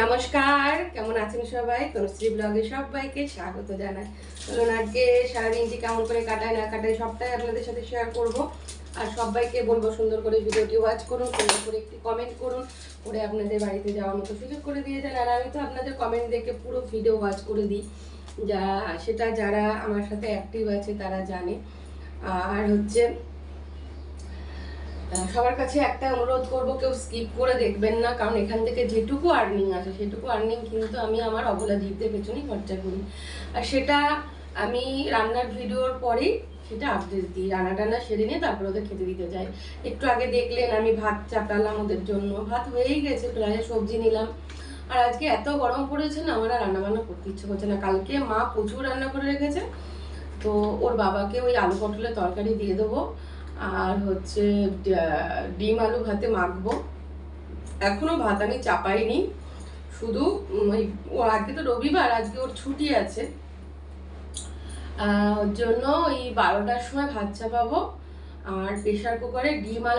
নমস্কার, কেমন আছেন সবাই? তনুশ্রী ব্লগে সবাইকে স্বাগত জানাই। চলুন আজকে সারাদিনটি কেমন করে কাটায় না কাটায় সবটাই আপনাদের সাথে শেয়ার করব। আর সবাইকে বলবো সুন্দর করে ভিডিওটি ওয়াচ করুন, সুন্দর করে একটি কমেন্ট করুন, করে আপনাদের বাড়িতে যাওয়ার মতো সুযোগ করে দিয়ে যান। আর আমি তো আপনাদের কমেন্ট দেখে পুরো ভিডিও ওয়াচ করে দিই, সেটা যারা আমার সাথে অ্যাক্টিভ আছে তারা জানে। আর হচ্ছে সবার কাছে একটা অনুরোধ করব, কেউ স্কিপ করে দেখবেন না, কারণ এখান থেকে যেটুকু আর্নিং আসে সেটুকু আর্নিং কিন্তু আমি আমার অবলা জীবদের পেছনেই খরচা করি। আর সেটা আমি রান্নার ভিডিওর পরেই সেটা আপডেট দিই, রান্না টান্না সেরে নিয়ে তারপর ওদের খেতে দিতে যাই। একটু আগে দেখলেন আমি ভাত চাপালাম ওদের জন্য, ভাত হয়েই গেছে, প্রায় সবজি নিলাম। আর আজকে এত গরম পড়েছে না, আমার আর রান্নাবান্না করতে ইচ্ছে করছে না। কালকে মা প্রচুর রান্না করে রেখেছে, তো ওর বাবাকে ওই আলু পটলের তরকারি দিয়ে দেবো, আর হচ্ছে ডিম আলু ভাতে মাখবো। এখনো ভাত আমি চাপাইনি, শুধু ও আজকে তো রবিবার, আজকে ওর ছুটি আছে, ওর জন্য ওই 12টার সময় ভাত চাপাবো। আর প্রেশার কুকারে ডিম আর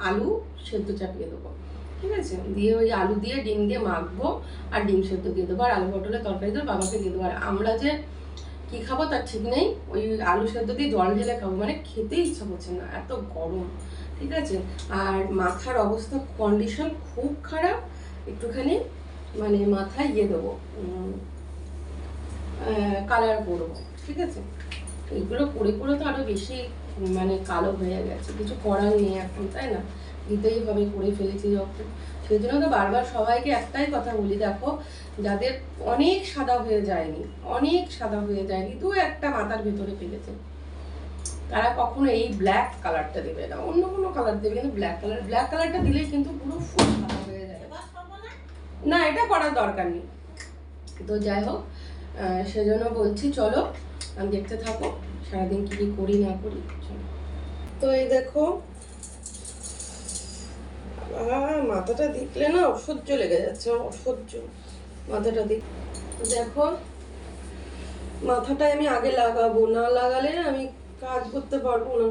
আলু সেদ্ধ চাপিয়ে দেবো, ঠিক আছে? দিয়ে ওই আলু দিয়ে ডিম দিয়ে মাখবো, আর ডিম সেদ্ধ দিয়ে দেবো, আর আলু পটলের তরকারি দেবো, বাবাকে দিয়ে দেবো। আর আমরা যে কি খাবো তার ঠিক নেই, ওই আলু সেদ্ধ দিয়ে জল ঢেলে খাবো, মানে খেতে ইচ্ছা করছে না, এত গরম, ঠিক আছে? আর মাথার অবস্থা কন্ডিশন খুব খারাপ, একটুখানি মানে মাথায় দেবো, কালার করবো, ঠিক আছে? এগুলো করে করে তো আরো বেশি মানে কালো হয়ে গেছে, কিছু করার নেই এখন, তাই না? দিতেই হবে, করে ফেলেছি যখন। সেই জন্য তো বারবার সবাইকে একটাই কথা বলি, দেখো যাদের অনেক সাদা হয়ে যায়নি, দু একটা মাথার ভেতরে ফেলেছে, তারা কখনো এই ব্ল্যাক কালারটা দেবে না, অন্য কোনো কালার দেবে, কিন্তু ব্ল্যাক কালারটা দিলেই কিন্তু পুরো ফুল সাদা হয়ে যায়। না, এটা করার দরকার নেই। তো যাই হোক, সেজন্য বলছি চলো আমি দেখতে থাকো সারাদিন কি করি না করি। তো এই দেখো, মাথাটা দেখলে না অসহ্য লেগে যাচ্ছে, অসহ্য মাথাটা দেখো, মাথাটায় আমি আগে লাগাবো, না লাগালে আমি কাজ করতে পারবো না।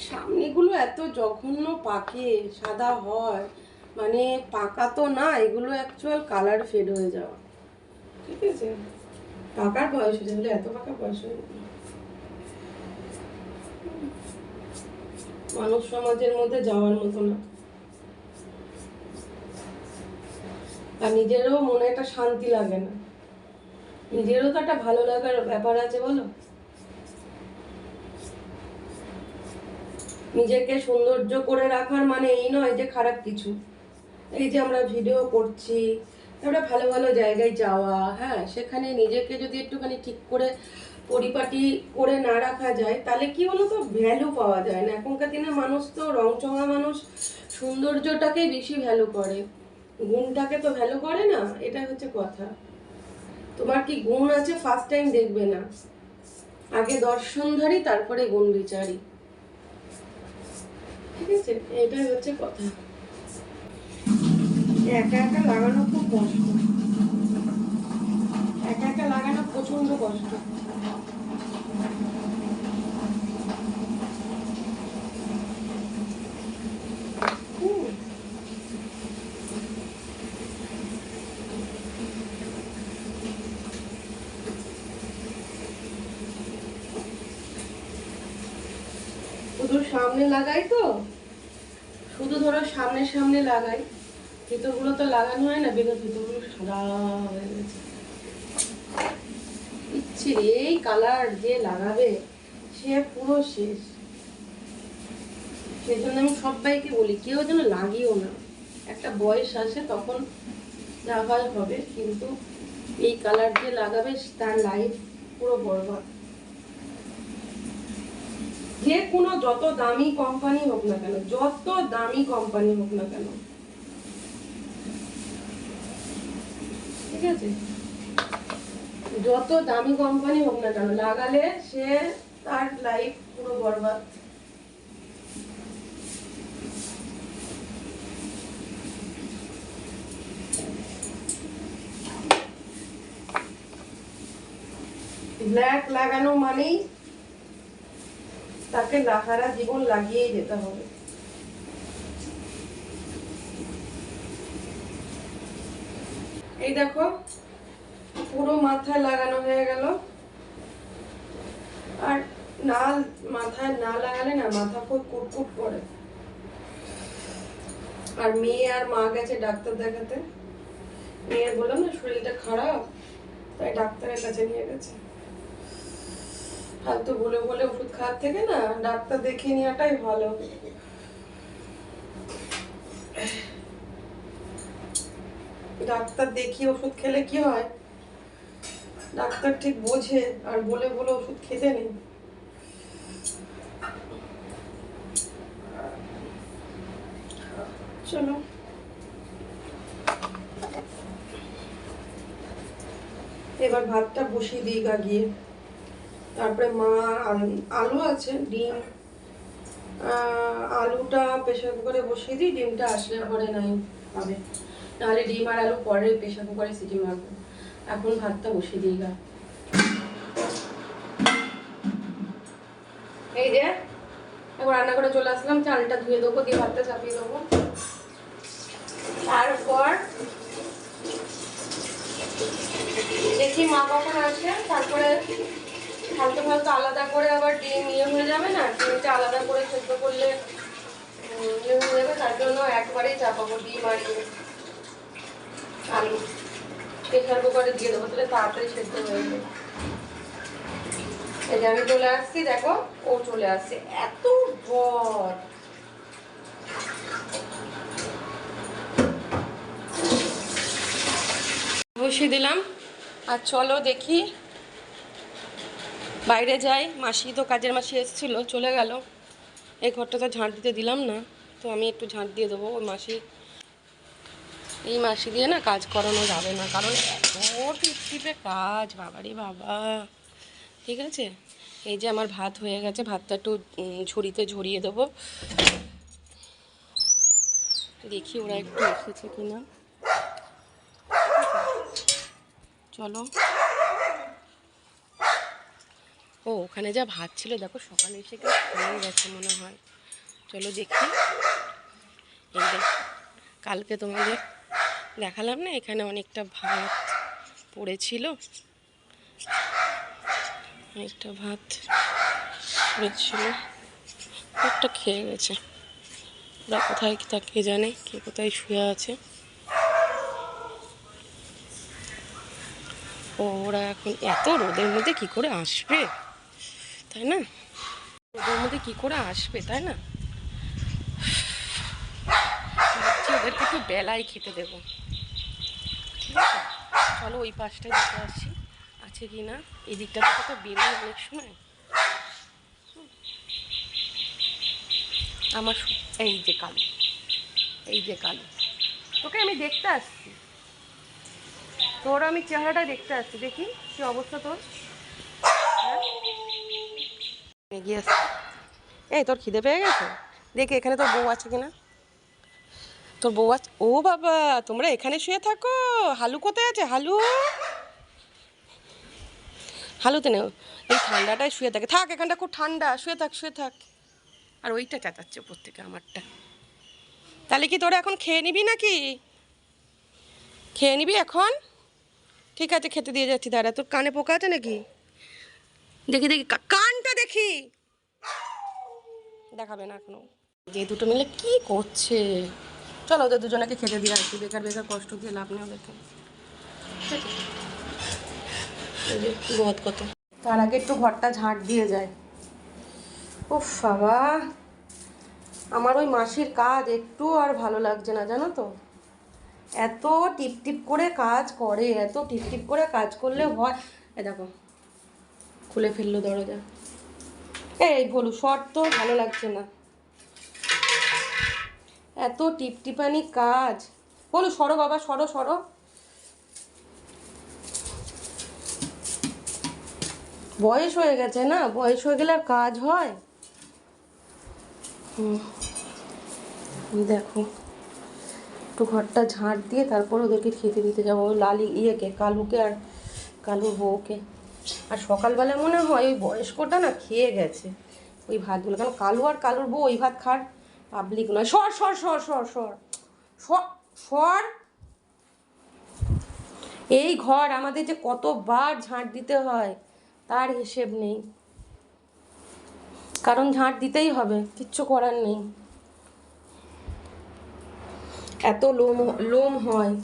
সামনেগুলো এত জঘন্য পাকে সাদা হয়, মানে পাকা তো না, এগুলো অ্যাকচুয়াল কালার ফেড হয়ে যাওয়া, ঠিক আছে? পাকার বয়স হয়েছে বলে এত পাকা বয়স হয়ে গেল। মানব সমাজের মধ্যে যাওয়ার মতো না। আর নিজেরও মনে একটা শান্তি লাগে না, নিজেরও তো একটা ভালো লাগার ব্যাপার আছে, বলো? নিজেকে সৌন্দর্য করে রাখার মানে এই নয় যে খারাপ কিছু। এই যে আমরা ভিডিও করছি, আমরা ভালো ভালো জায়গায় যাওয়া, হ্যাঁ, সেখানে নিজেকে যদি একটুখানি ঠিক করে পরিপাটি করে না রাখা যায়, তাহলে কি বলো তো, ভ্যালু পাওয়া যায় না। এখনকার দিনে মানুষ তো রংচঙা মানুষ সৌন্দর্যটাকেই বেশি ভ্যালু করে, গুণটাকে তো ভ্যালু করে না, এটা হচ্ছে কথা। তোমার কি গুণ আছে ফার্স্ট টাইম দেখবে না, আগে দর্শনধারী তারপরে গুণ বিচারি, ঠিক আছে? এটাই হচ্ছে কথা। একা একা লাগানো খুব কষ্ট, একা একা লাগানো প্রচন্ড কষ্ট। শুধু সামনে লাগাই তো, শুধু ধরো সামনে সামনে লাগাই, ভিতরগুলো তো লাগানো হয় না, ভিতরগুলো সাদা হয়ে গেছে। ইচ্ছে এই কালার যে লাগাবে সে পুরো শেষ। সেই জন্য আমি সবাইকে বলি কেউ যেন লাগিও না, একটা বয়স আসে তখন যা হয় হবে, কিন্তু এই কালার যে লাগাবে তার লাইফ পুরো বরবাদ। যে কোনো যত দামি কোম্পানি হোক না কেন, যত দামি কোম্পানি হোক না কেন, ঠিক আছে, যত দামি কোম্পানি হোক না কেন, লাগালে সে তার লাইফ পুরো বরবাদ। ব্ল্যাক লাগানো মানেই তাকে সারা জীবন লাগিয়েই যেতে হবে। এই দেখো পুরো মাথায় লাগানো হয়ে গেল। আর না, মাথায় না লাগালে না মাথা খুব কুটকুট করে। আর মেয়ে আর মা গেছে ডাক্তার দেখাতে। মেয়ের বললাম না শরীরটা খারাপ, তাই ডাক্তারের কাছে নিয়ে গেছে। ফালতু বলে বলে ওষুধ খাওয়ার থেকে না ডাক্তার দেখিয়ে নেওয়াটাই ভালো। ডাক্তার দেখিয়ে ওষুধ খেলে কি হয়, ডাক্তার ঠিক বোঝে, আর বলে বলে ওষুধ খেতে নেই। চলো এবার ভাতটা বসিয়ে দিই গিয়ে। তারপরে মা আলু আছে, ডিম, আলুটা প্রেশার কুকারে বসিয়ে দিই, ডিমটা আসলে পরে নাই হবে, নাহলে ডিম আর আলু পরে প্রেশার কুকারে সিটি মারবো। এখন ভাতটা বসিয়ে দিই গা। এই যে এখন রান্না করে চলে আসলাম, চালটা ধুয়ে দেবো, দিয়ে ভাতটা চাপিয়ে দেবো। তারপর দেখি মা কখন আসে, তারপরে হালকা হালকা আলাদা করে আবার ডিম হয়ে যাবে না, ডিমটা আলাদা করে সেদ্ধ করলে হয়ে যাবে। তার জন্য একবারেই চাপাবো ডিম আর আলু, প্রেশার কুকারে দিয়ে দেবো, তাহলে তাড়াতাড়ি সেদ্ধ হয়ে যাবে। এই যে আমি চলে আসছি, দেখো ও চলে আসছে, এত ভর। বসিয়ে দিলাম। আর চলো দেখি বাইরে যাই। মাসি তো, কাজের মাসি এসেছিল, চলে গেল। এই ঘরটা তো ঝাঁট দিতে দিলাম না, তো আমি একটু ঝাঁট দিয়ে দেবো। ওই মাসি, এই মাসি দিয়ে না কাজ করানো যাবে না, কারণ এত টিপটিপে কাজ, বাবারে বাবা। ঠিক আছে, এই যে আমার ভাত হয়ে গেছে, ভাতটা একটু ঝুড়িতে ঝরিয়ে দেবো। দেখি ওরা একটু এসেছে কিনা। চলো। ও ওখানে যা ভাত ছিল দেখো, সকালে এসে কেউ খেয়ে গেছে মনে হয়। চলো দেখি। এই দেখ, কালকে তোমাদের দেখালাম না, এখানে অনেকটা ভাত পড়েছিল, অনেকটা ভাত পড়েছিল, একটা খেয়ে গেছে। ওরা কোথায় তা কে জানে, কে কোথায় শুয়ে আছে। ও ওরা এখন এত রোদের মধ্যে কি করে আসবে, তাই না? রোদের মধ্যে কি করে আসবে, তাই না? ভাবছি ওদেরকে একটু বেলায় খেতে দেবো। ঠিক আছে, চলো ওই পাশটায় দেখে আসি আছে কি না। এই দিকটাতে তো বেরোয় অনেক সময়। আমার এই যে কালো, এই যে কালো, তোকে আমি দেখতে আসছি, তোর আমি চেহারাটা দেখতে আসছি, দেখি কি অবস্থা তোর। হ্যাঁ এগিয়ে আসছি। এই তোর খিদে পেয়ে গেছে, দেখি এখানে তোর বউ আছে কিনা। তোর বউ আছে? ও বাবা, তোমরা এখানে শুয়ে থাকো? হালু কোথায় আছে? হালু, হালুতে নেও, এই ঠান্ডাটায় শুয়ে থাকে। থাক, এখানটা খুব ঠান্ডা, শুয়ে থাক, শুয়ে থাক। আর ওইটা চেঁচাচ্ছে উপর থেকে আমারটা। তাহলে কি তোরা এখন খেয়ে নিবি নাকি? খেয়ে নিবি এখন? ঠিক আছে, খেতে দিয়ে যাচ্ছি, দাঁড়া। তোর কানে পোকা আছে নাকি? দেখি দেখি, কানটা দেখি। দেখাবে না এখনো। যে দুটো মিলে কি করছে, চলো ওদের দুজনকে খেতে দিয়ে আসছি, বেকার বেকার কষ্ট দিয়ে লাভ নেই ওদেরকে। গদ কত। তার আগে একটু ঘরটা ঝাঁট দিয়ে যায়। উফ বাবা, আমার ওই মাসির কাজ একটু আর ভালো লাগছে না, জানো তো। এত টিপ টিপ করে কাজ করে, এত টিপ টিপ করে কাজ করলে হয়। এ দেখো খুলে ফেললো দরজা। এই বলু শর্ট তো ভালো লাগছে না, এত টিপটিপানি কাজ। বলু সরো বাবা, সরো সরো। বয়স হয়ে গেছে না, বয়স হয়ে গেলে আর কাজ হয়? দেখো একটু ঘরটা ঝাঁট দিয়ে তারপর ওদেরকে খেতে দিতে যাবো, লালি ইয়েকে, কালুকে আর কালুর বউকে। আর সকালবেলা মনে হয় ওই বয়স্কটা না খেয়ে গেছে ওই ভাতগুলো, কারণ কালু আর কালুর বউ ওই ভাত খার পাবলিক নয়। সর সর সর সর সর সর সর। এই ঘর আমাদের যে কতবার ঝাঁট দিতে হয় তার হিসেব নেই, কারণ ঝাঁট দিতেই হবে, কিচ্ছু করার নেই। এত লোম লোম হয়।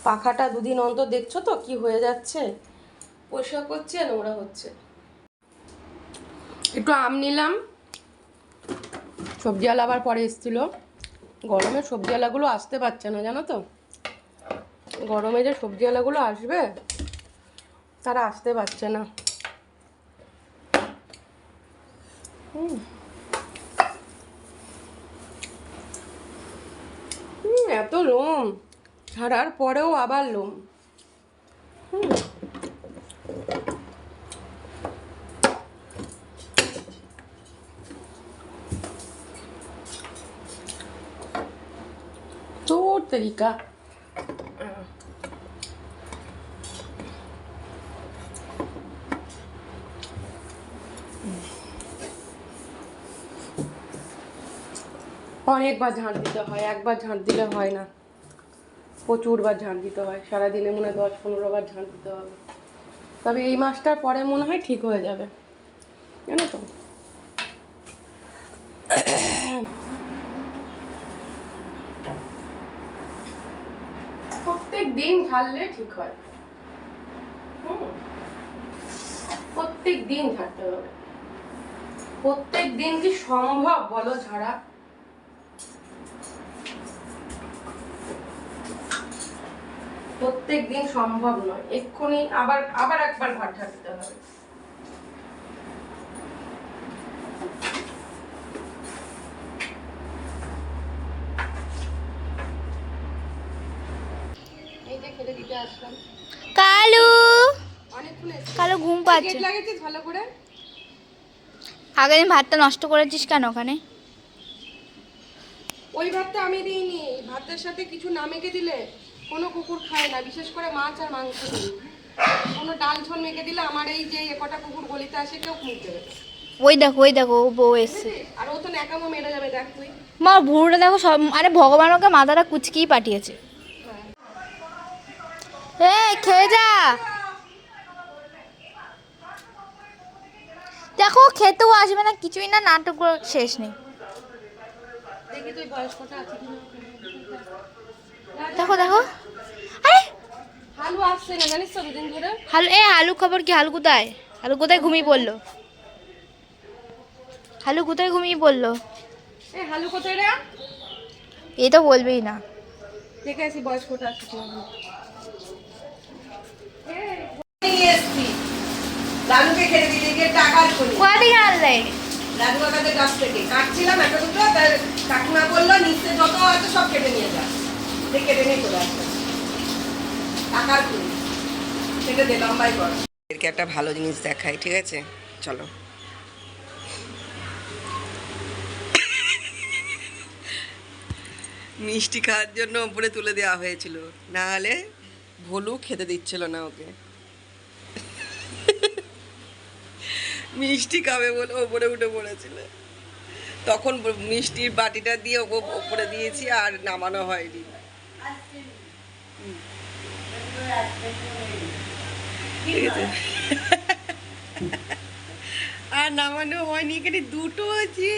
পাখাটা দুদিন অন্তর দেখছো তো কি হয়ে যাচ্ছে, পরিষ্কার করছে নোংরা হচ্ছে। একটু আম নিলাম, সবজিওয়ালা আবার পরে এসেছিল। গরমে সবজিওয়ালাগুলো আসতে পারছে না জানো তো, গরমে যে সবজিওয়ালাগুলো আসবে তারা আসতে পারছে না। এত লোম, ছাড়ার পরেও আবার লোম। তোর তরিকা। অনেকবার ঝাঁট দিতে হয়, একবার ঝাঁট দিলে হয় না, প্রচুরবার ঝাঁট দিতে হয়। সারাদিনে মনে হয় 10-15 বার ঝাঁট দিতে হবে। তবে এই মাসটার পরে মনে হয় ঠিক হয়ে যাবে, জানো তো। প্রত্যেক দিন ঝাড়লে ঠিক হয়, প্রত্যেক দিন ঝাড়তে হবে। প্রত্যেক দিন কি সম্ভব বলো ঝাড়া? প্রত্যেক দিন সম্ভব নয়, এক্ষুনি আবার আবার একবার ঘর ঝাড়তে হবে। এই যে খেতে দিতে আসলাম। কালু অনেকক্ষণ কালু ঘুম পাচ্ছে। গেট লাগিয়েছিস ভালো করে? আগের দিন ভাতটা নষ্ট করেছিস কেন ওখানে? ওই ভাতটা আমি দিইনি, ভাতের সাথে কিছু না মেখে দিলে কোনো কুকুর খায় না, বিশেষ করে মাছ আর মাংস দিই। কোনো ডাল ঝোল মেখে দিলে আমার এই যে কটা কুকুর গলিতে আসে কেউ মুখ দেবে না। ওই দেখো ও বউ এসছে। আর ও তো ন্যাকামো মেরে যাবে, দেখ তুই। মা ভুরুটা দেখো সব, আরে ভগবান ওকে মাথাটা কুচকিয়ে পাঠিয়েছে। এই খেয়ে যা, দেখো খেতেও আসবে না কিছুই না, নাটক শেষ নেই। দেখি তুই বয়স্কটা আছে কিনা। দেখো দেখো, আরে হালু আসছে না জানিস তো দুদিন ধরে। হালু খবর কি? হালু কোথায়? হালু কোথায় ঘুমিয়ে পড়লো? হালু কোথায় ঘুমিয়ে পড়লো? এই হালু কোথায় রে? এই তো বলবেই না। দেখে আসি বয়স্কটা আছে কিনা। লালুকে খেতে দিলে গিয়ে টাকার করি কোথা থেকে আনলে? লালু কাকাদের কাছ থেকে কাটছিলাম একটা দুটো, তার কাকিমা বললো নিচে যত আছে সব কেটে নিয়ে যা, কেটে নিয়ে চলে আসবে টাকার করি কেটে দে লম্বাই কর। এদেরকে একটা ভালো জিনিস দেখাই, ঠিক আছে চলো। মিষ্টি খাওয়ার জন্য উপরে তুলে দেওয়া হয়েছিল, না হলে ভোলু খেতে দিচ্ছিল না ওকে। মিষ্টি খাবে বলে ওপরে উঠে পড়েছিল, তখন মিষ্টির বাটিটা দিয়ে ওপরে দিয়েছি আর নামানো হয়নি। ঠিক আছে, আর নামানো হয়নি। এখানে দুটো আছে,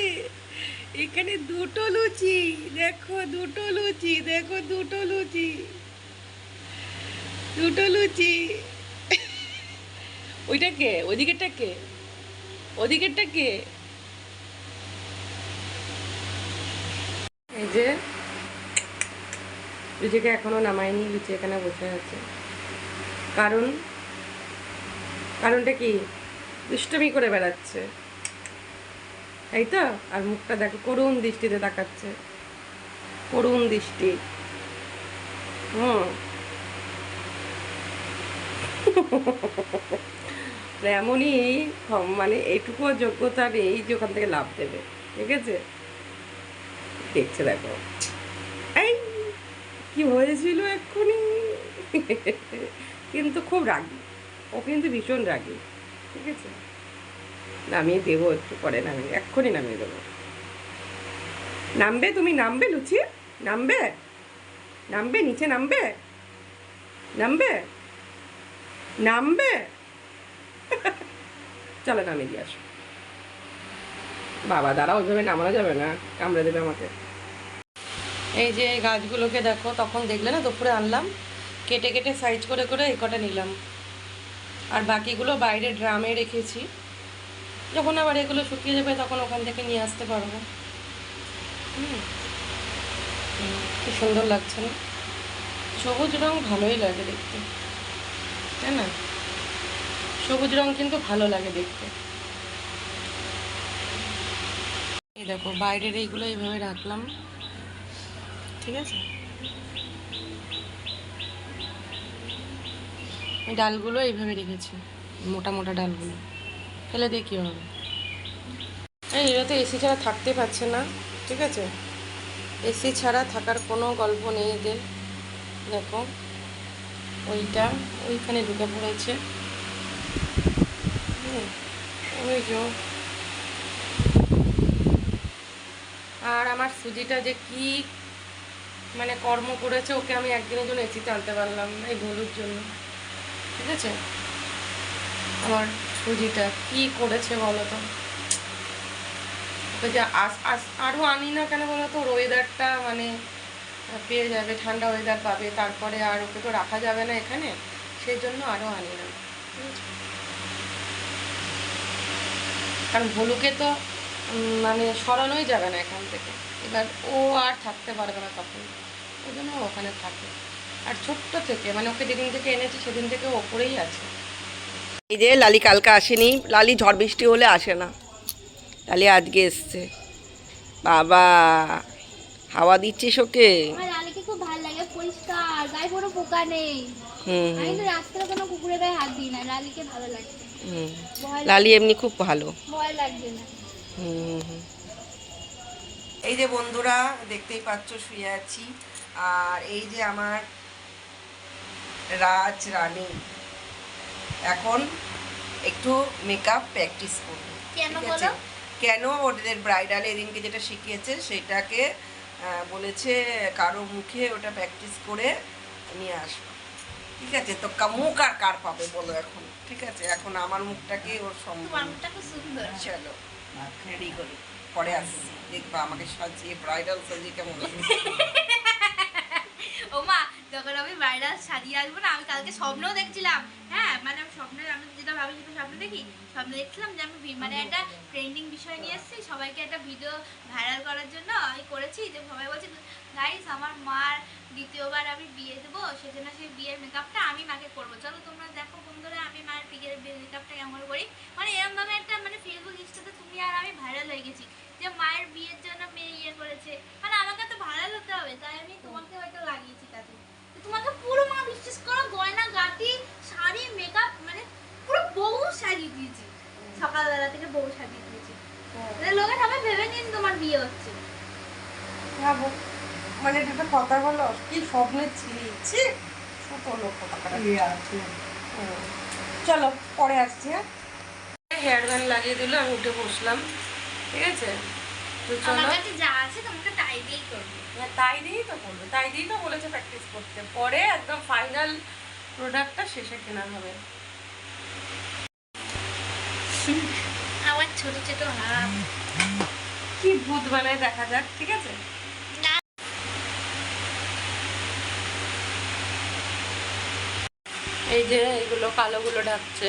এখানে দুটো লুচি দেখো, দুটো লুচি দেখো, দুটো লুচি, দুটো লুচি। ওইটা কে? ওদিকেরটা কে? ওদিকেরটা কে? এই যে লুচিকে এখনো নামায়নি, লুচি এখানে বসে আছে। কারণটা কি? দুষ্টুমি করে বেড়াচ্ছে, তাই তো। আর মুখটা দেখো, করুণ দৃষ্টিতে তাকাচ্ছে, করুণ দৃষ্টি। এমনই, মানে এইটুকু যোগ্যতা নেই যে ওখান থেকে লাভ দেবে, ঠিক আছে। দেখছে দেখো, এই কি হয়েছিল এক্ষুনি। কিন্তু খুব রাগি, ও কিন্তু ভীষণ রাগী, ঠিক আছে? নামিয়ে দেবো একটু পরে, নামিয়ে এক্ষুনি নামিয়ে দেবো। নামবে তুমি, নামবে লুচি, নামবে, নামবে নিচে, নামবে, নামবে, নামবে। চলো নামিয়ে দিয়ে আসো। বাবা দাঁড়া, ওইভাবে নামানো যাবে না, কামড়ে দেবে আমাকে। এই যে এই গাছগুলোকে দেখো, তখন দেখলে না দুপুরে আনলাম, কেটে কেটে সাইজ করে করে এই কটা নিলাম, আর বাকিগুলো বাইরে ড্রামে রেখেছি। যখন আবার এগুলো শুকিয়ে যাবে তখন ওখান থেকে নিয়ে আসতে পারবো। কি সুন্দর লাগছে না? সবুজ রং ভালোই লাগে দেখতে, তাই না? সবুজ রং কিন্তু ভালো লাগে দেখতে। এই দেখো বাইরের এইগুলো এইভাবে রাখলাম, ঠিক আছে? এই ডালগুলো এইভাবে রেখেছি, মোটা মোটা ডালগুলো, ফেলে দিয়ে কী হবে? এই এরা তো এসি ছাড়া থাকতে পারছে না, ঠিক আছে? এসি ছাড়া থাকার কোনো গল্প নেই এদের। দেখো ওইটা ওইখানে ঢুকে পড়েছে, ওই যে। আর আমার সুজিটা যে কি মানে কর্ম করেছে, ওকে আমি একদিনের জন্য এসিতে আনতে পারলাম না এই ভুলুর জন্য, ঠিক আছে? আমার সুজিটা কি করেছে বলো তো? ওকে যে আরও আনি না কেন বলো তো? ওয়েদারটা মানে পেয়ে যাবে, ঠান্ডা ওয়েদার পাবে, তারপরে আর ওকে তো রাখা যাবে না এখানে, সেই জন্য আরও আনি না। কারণ ভলুকে তো মানে সরানোই যাবে না এখান থেকে, এবার ও আর থাকতে পারবে না তখন, ওই জন্য ওখানে থাকে। আর ছোট্ট থেকে মানে ওকে যেদিন থেকে এনেছি সেদিন থেকে ওপরেই আছে। এই যে লালি কালকে আসেনি, লালি ঝড় বৃষ্টি হলে আসে না, লালি আজকে এসছে। বাবা হাওয়া দিচ্ছিস ওকে? আমার লালিকে খুব ভালো লাগে, পরিষ্কার, গায়ে কোনো পোকা নেই। আমি তো রাস্তায় কোনো কুকুরের গায়ে হাত দিই না, লালিকে ভালো লাগে। লালি এমনি খুব ভালো, ভয় লাগবে না। এই যে বন্ধুরা দেখতেই পাচ্ছ শুয়ে আছি, আর এই যে আমার রাজ রানী এখন একটু মেকআপ প্র্যাকটিস করবে। কেন বলো? কেন? ওদের ব্রাইডাল এদিনকে যেটা শিখিয়েছে সেটাকে বলেছে কারো মুখে ওটা প্র্যাকটিস করে নিয়ে আসবো, ঠিক আছে? তো মুখ আর কার পাবে বলো এখন, ঠিক আছে? এখন আমার মুখটাকে ওর সম্মান। সুন্দর। চলো রেডি করি, পরে আসছি, দেখবা আমাকে সাজিয়ে ব্রাইডাল সাজিয়ে কেমন লাগে। ও মা, যখন আমি ব্রাইডাল সাজিয়ে আসবো না, আমি কালকে স্বপ্নও দেখছিলাম। হ্যাঁ মানে আমি স্বপ্নে, আমি যেটা ভাবি সেটা স্বপ্ন দেখি। স্বপ্নে দেখছিলাম যে আমি মানে একটা ট্রেন্ডিং বিষয় নিয়ে এসেছি, সবাইকে একটা ভিডিও ভাইরাল করার জন্য আমি করেছি। যে সবাই বলছে গাইস আমার মার দ্বিতীয়বার আমি বিয়ে দেবো, সেজন্য সেই বিয়ের মেকআপটা আমি মাকে করবো, চলো তোমরা দেখো বন্ধুরা আমি মায়ের বিয়ের মেকআপটা কেমন করি। মানে এরকমভাবে একটা মানে ফেসবুক ইনস্টাতে তুমি আর আমি ভাইরাল হয়ে গেছি যে মায়ের বিয়ের জন্য মেয়ে ইয়ে করেছে। মানে আমাকে তো ভাইরাল হতে হবে, তাই আমি তোমাকে হয়তো লাগিয়েছি কাজে। তোমাকে পুরো মা বিশ্বাস করো, গয়না গাটি শাড়ি মেকআপ মানে পুরো বউ সাজিয়ে দিয়েছি, সকালবেলা থেকে বউ সাজিয়ে দিয়েছি। লোকে সবাই ভেবে নিন তোমার বিয়ে হচ্ছে। মানে এটা কথা বলো, কি স্বপ্নে ছিলি? ছোট লোক। চলো পরে আসছি। হ্যাঁ হেয়ার ব্যান্ড লাগিয়ে দিল, আমি উঠে বসলাম, ঠিক আছে? তো চলো, যা আছে তোমাকে তাই দিয়েই করবো। তাই দিয়েই তো করবে, তাই দিয়েই তো বলেছে প্র্যাকটিস করতে, পরে একদম ফাইনাল প্রোডাক্টটা শেষে কেনা হবে। আমার ছোট ছোট হাত কি ভূত বানায় দেখা যাক, ঠিক আছে? এই যে এইগুলো কালোগুলো ঢাকছে,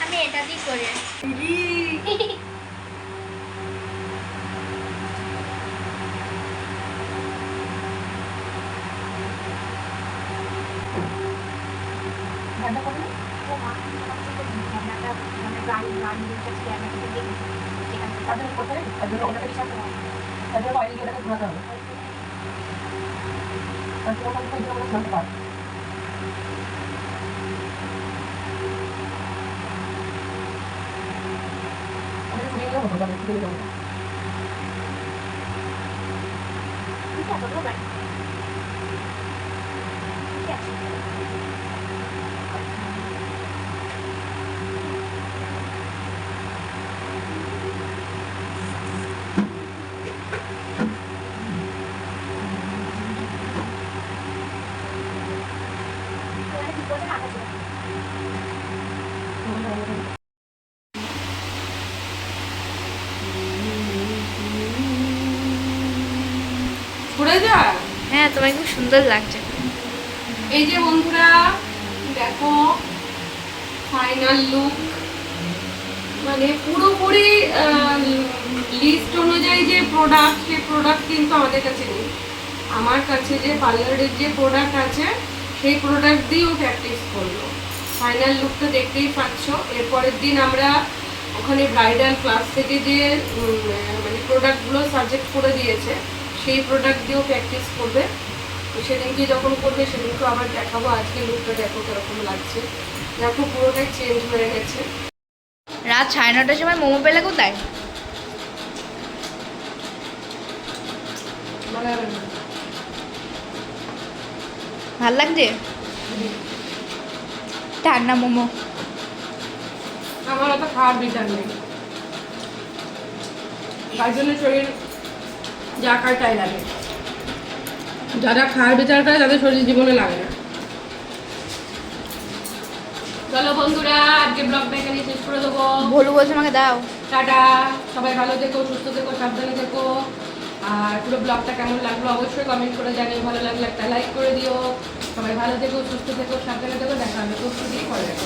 আমি এটা দিয়ে করে ঘুরে যা। হ্যাঁ তোমায় খুব সুন্দর লাগছে। এই যে বন্ধুরা দেখো ফাইনাল লুক, মানে পুরোপুরি লিস্ট অনুযায়ী যে প্রোডাক্ট, সেই প্রোডাক্ট কিন্তু আমাদের কাছে নেই। আমার কাছে যে পার্লারের যে প্রোডাক্ট আছে সেই প্রোডাক্ট দিয়েও প্র্যাকটিস করলো। ফাইনাল লুকটা দেখতেই পাচ্ছ। এরপরের দিন আমরা ওখানে ব্রাইডাল ক্লাস থেকে যে মানে প্রোডাক্টগুলো সাবজেক্ট করে দিয়েছে সেই প্রোডাক্ট দিয়েও প্র্যাকটিস করবে। তো সেদিনকে যখন করবে সেদিনকে আবার দেখাবো। আজকে লুকটা দেখো কিরকম লাগছে, দেখো পুরোটাই চেঞ্জ হয়ে গেছে। রাত 9:30টার সময় মোমো পেলে কোথায়? ভাল লাগছে ঠান্ডা মোমো। আমার অত খাওয়ার বিচার নেই, তাই জন্য শরীর যা খায় তাই লাগে। যারা খাওয়ার বিচার করে তাদের শরীর জীবনে লাগে না। চলো বন্ধুরা, আজকে ব্লগটা এখানে শেষ করে দেবো। ভুলু বলছে আমাকে দাও। টাটা, সবাই ভালো থেকো, সুস্থ থেকো, সাবধানে থেকো। আর পুরো ব্লগটা কেমন লাগলো অবশ্যই কমেন্ট করে জানিও। ভালো লাগলে একটা লাইক করে দিও। সবাই ভালো থেকো, সুস্থ থেকো, সাবধানে থেকো। দেখা হবে তো দিয়ে পরে দেখো।